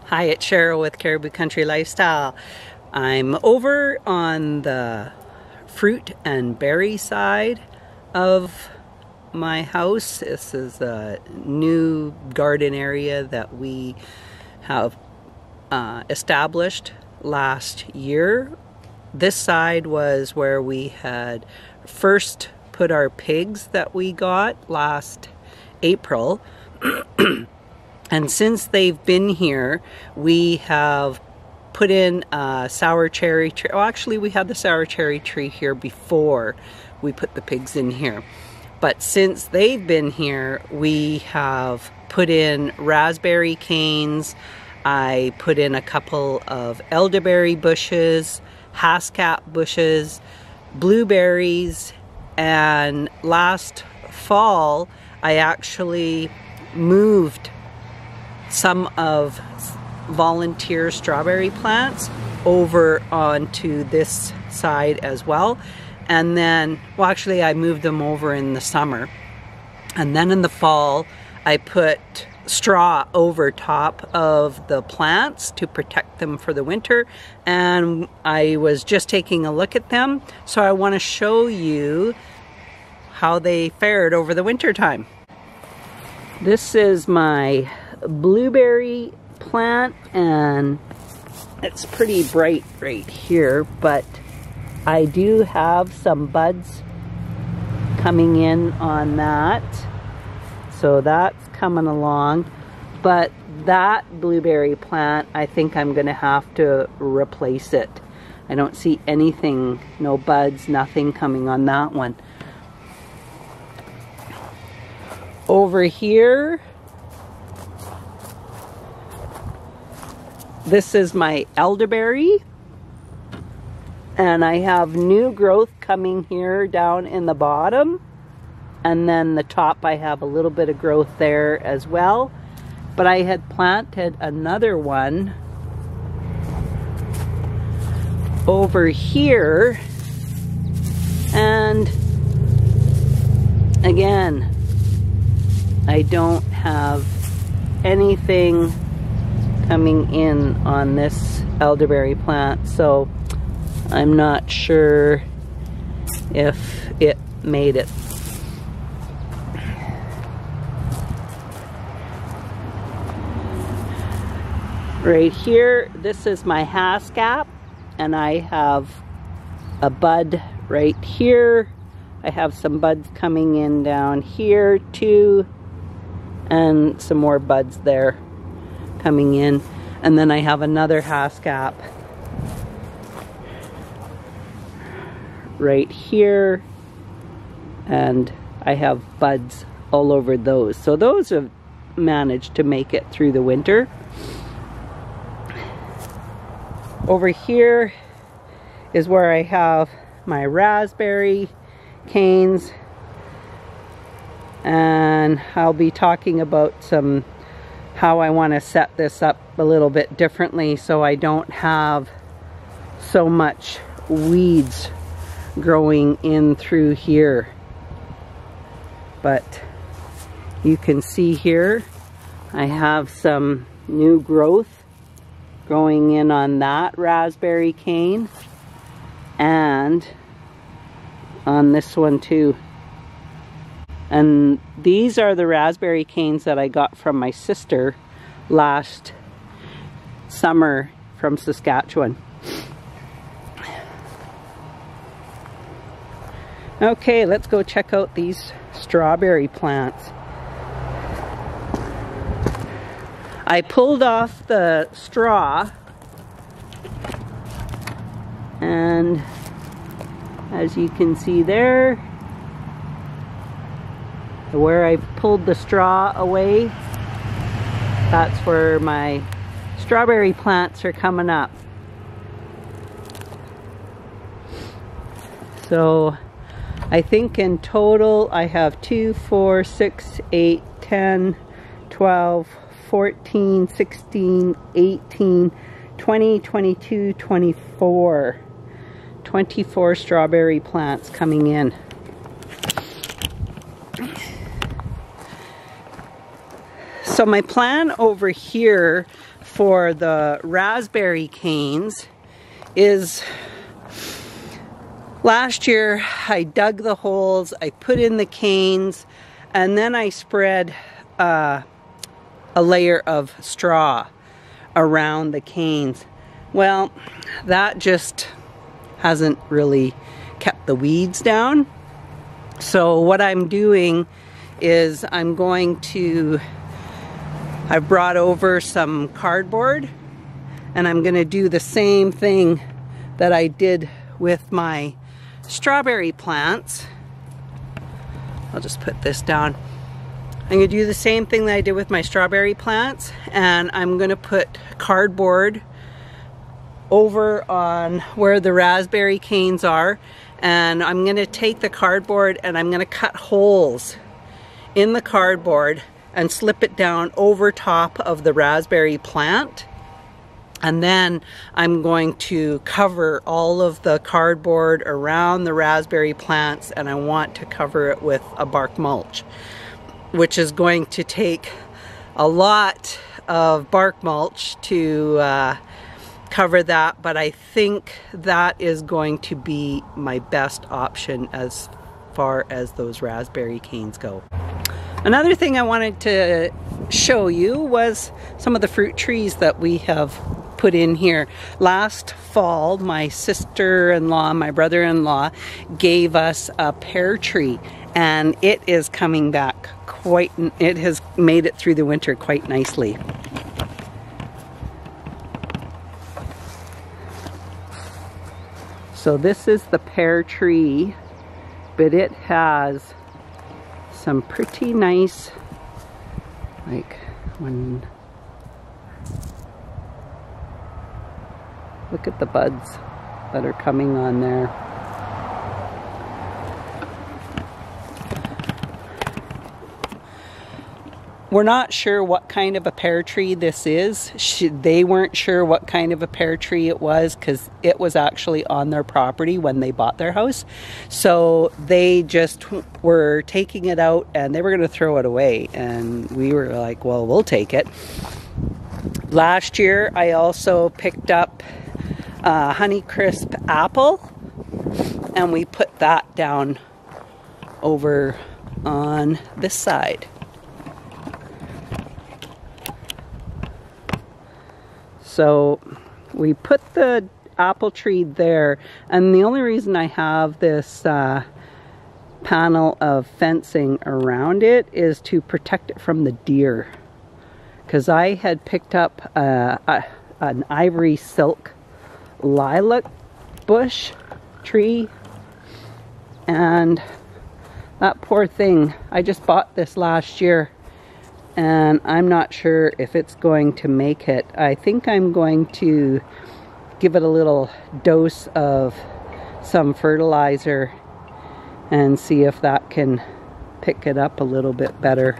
Hi, it's Cheryl with Caribou Country Lifestyle. I'm over on the fruit and berry side of my house. This is a new garden area that we have established last year. This side was where we had first put our pigs that we got last April. And since they've been here, we have put in a sour cherry tree. Oh, actually, we had the sour cherry tree here before we put the pigs in here. But since they've been here, we have put in raspberry canes. I put in a couple of elderberry bushes, haskap bushes, blueberries, and last fall, I actually moved some of volunteer strawberry plants over onto this side as well. And then, well, actually I moved them over in the summer. And then in the fall, I put straw over top of the plants to protect them for the winter. And I was just taking a look at them. So I want to show you how they fared over the winter time. This is my blueberry plant, and it's pretty bright right here, but I do have some buds coming in on that, so that's coming along. But that blueberry plant, I think I'm gonna have to replace it. I don't see anything, no buds, nothing coming on that one. Over here, this is my elderberry, and I have new growth coming here down in the bottom, and then the top I have a little bit of growth there as well. But I had planted another one over here, and again, I don't have anything coming in on this elderberry plant, so I'm not sure if it made it. Right here, this is my haskap, and I have a bud right here. I have some buds coming in down here too, and some more buds there coming in. And then I have another haskap right here, and I have buds all over those. So those have managed to make it through the winter. Over here is where I have my raspberry canes, and I'll be talking about how I want to set this up a little bit differently so I don't have so much weeds growing in through here. But you can see here I have some new growth growing in on that raspberry cane, and on this one too. And these are the raspberry canes that I got from my sister last summer from Saskatchewan. Okay, let's go check out these strawberry plants. I pulled off the straw, and as you can see there, where I pulled the straw away, that's where my strawberry plants are coming up. So I think in total I have 2, 4, 6, 8, 10, 12, 14, 16, 18, 20, 22, 24. 24 strawberry plants coming in. So So my plan over here for the raspberry canes is, last year I dug the holes, I put in the canes, and then I spread a layer of straw around the canes. Well, that just hasn't really kept the weeds down. So what I'm doing is I've brought over some cardboard, and I'm gonna do the same thing that I did with my strawberry plants. I'll just put this down. I'm gonna do the same thing that I did with my strawberry plants, and I'm gonna put cardboard over on where the raspberry canes are, and I'm gonna take the cardboard and I'm gonna cut holes in the cardboard and slip it down over top of the raspberry plant. And then I'm going to cover all of the cardboard around the raspberry plants, and I want to cover it with a bark mulch, which is going to take a lot of bark mulch to cover that, but I think that is going to be my best option as far as those raspberry canes go. Another thing I wanted to show you was some of the fruit trees that we have put in here. Last fall, my sister-in-law, my brother-in-law gave us a pear tree, and it is coming back it has made it through the winter quite nicely. So this is the pear tree, but it has some pretty nice, look at the buds that are coming on there. We're not sure what kind of a pear tree this is. They weren't sure what kind of a pear tree it was because it was actually on their property when they bought their house. So they just were taking it out and they were going to throw it away. And we were like, well, we'll take it. Last year, I also picked up a Honeycrisp apple, and we put that down over on this side. So we put the apple tree there, and the only reason I have this panel of fencing around it is to protect it from the deer. Because I had picked up an ivory silk lilac bush tree, and that poor thing, I just bought this last year, and I'm not sure if it's going to make it. I think I'm going to give it a little dose of some fertilizer and see if that can pick it up a little bit better.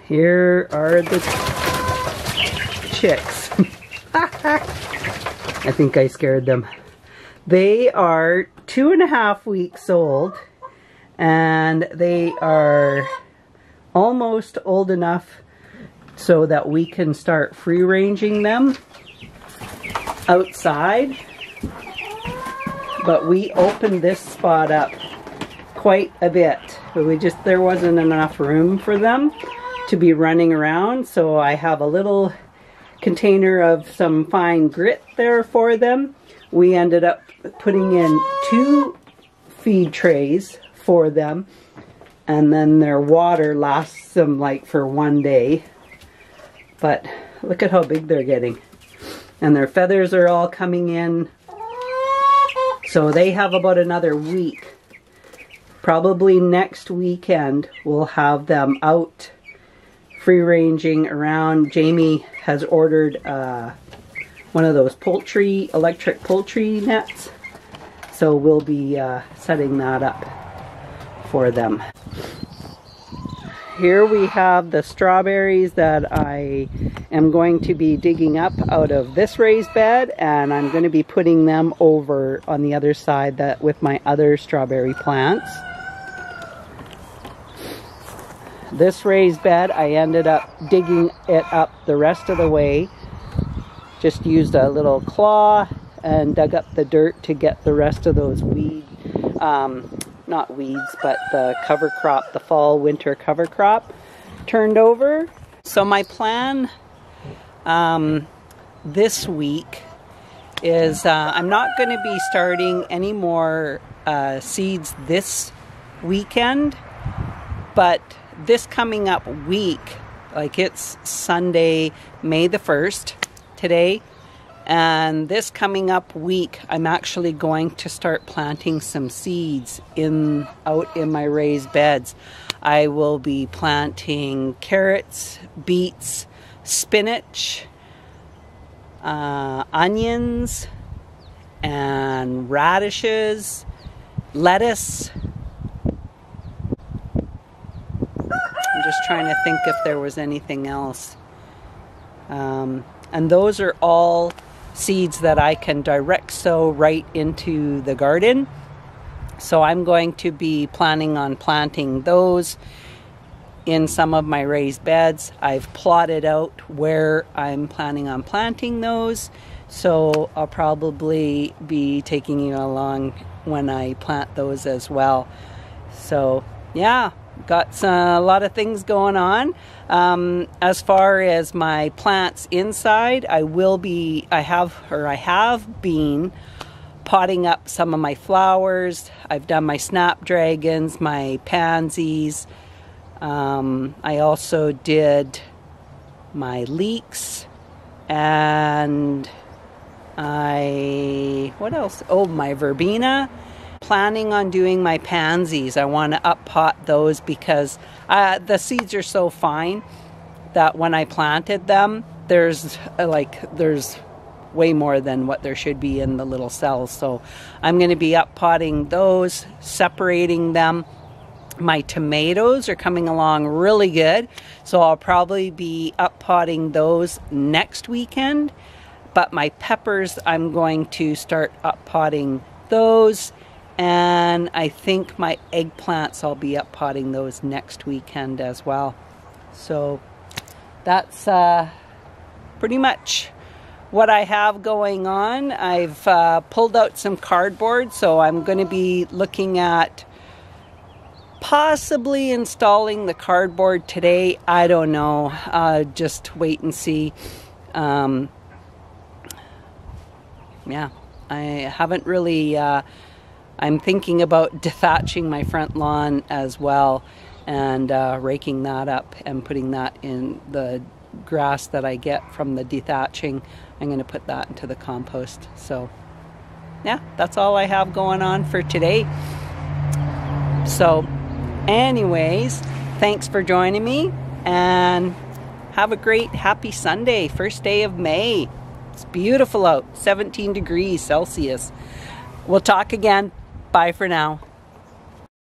Here are the chicks. I think I scared them. They are 2.5 weeks old, and they are almost old enough so that we can start free ranging them outside. But we opened this spot up quite a bit. There wasn't enough room for them to be running around, so I have a little container of some fine grit there for them. We ended up putting in 2 feed trays for them, and then their water lasts them like for 1 day. But look at how big they're getting. And their feathers are all coming in. So they have about another week. Probably next weekend we'll have them out free ranging around. Jamie has ordered one of those electric poultry nets. So we'll be setting that up for them. Here we have the strawberries that I am going to be digging up out of this raised bed, and I'm going to be putting them over on the other side with my other strawberry plants. this raised bed, I ended up digging it up the rest of the way. Just used a little claw and dug up the dirt to get the rest of those not weeds, but the cover crop, the fall winter cover crop turned over. So my plan this week is I'm not going to be starting any more seeds this weekend, but this coming up week, like it's Sunday, May the 1st today, and this coming up week, I'm actually going to start planting some seeds out in my raised beds. I will be planting carrots, beets, spinach, onions, and radishes, lettuce. I'm just trying to think if there was anything else. And those are all seeds that I can direct sow right into the garden. So I'm going to be planning on planting those in some of my raised beds. I've plotted out where I'm planning on planting those, so I'll probably be taking you along when I plant those as well. So yeah, got a lot of things going on. As far as my plants inside, I have been potting up some of my flowers. I've done my snapdragons, my pansies. I also did my leeks, and what else? Oh, my verbena. Planning on doing my pansies. I want to up pot those because the seeds are so fine that when I planted them, there's way more than what there should be in the little cells. So I'm going to be up potting those, separating them. My tomatoes are coming along really good, so I'll probably be up potting those next weekend. But my peppers, I'm going to start up potting those. And I think my eggplants, I'll be up potting those next weekend as well. So that's pretty much what I have going on. I've pulled out some cardboard, so I'm going to be looking at possibly installing the cardboard today. I don't know. Just wait and see. Yeah, I haven't really... I'm thinking about dethatching my front lawn as well, and raking that up and putting that in the grass that I get from the dethatching. I'm going to put that into the compost. So yeah, that's all I have going on for today. So anyways, thanks for joining me, and have a great happy Sunday, first day of May. It's beautiful out, 17 degrees Celsius. We'll talk again. Bye for now.